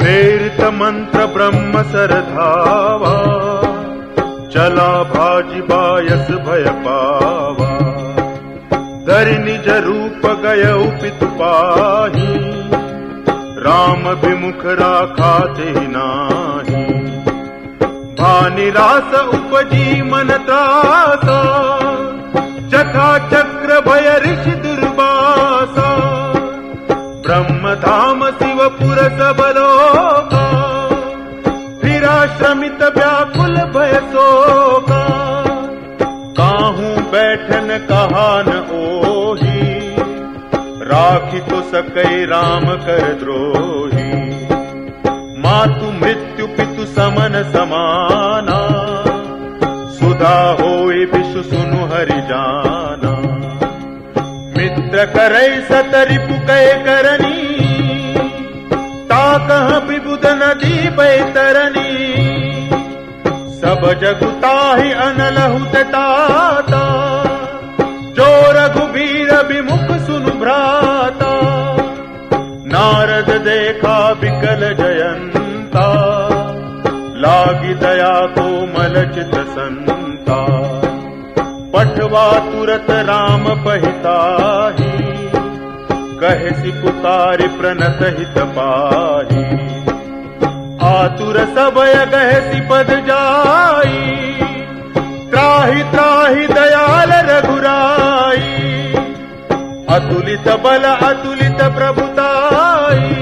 प्रेरित मंत्र ब्रह्म सरधावा, चला भाजी बायस भय पावा। धरि निज रूप गयउ पितु पाही, राम विमुख राखा तेहि नाहि। भानिरास उपजी मन त्रासा, जथा चक्र भय ऋषि दुर्वासा। ब्रह्म धाम शिवपुर सब लोका, फिरा श्रमित व्याकुल भय शोका। काहू बैठन कहा न ओही, राखी तो सकै राम कर द्रोही। मातु मृत्यु पितु समन समाना, सुधा होय विषु सुनु हरि जाना। मित्र करै सत रिपु कै करनी, ताकह विबुध नदी बैतरनी। सब जगु ताहि अनलहु ताता, जो रघुबीर विमुख सुनु भ्राता। नारद देखा विकल जयंता, लागी दया कोमल चित संता। पठवा तुरत राम पहिताही, कहसी पुकारि प्रणत हित पाही। आतुर सबय गहसी पद जाई, त्राहि त्राहि दयाल रघुराई। अतुलित बल अतुलित प्रभुताई,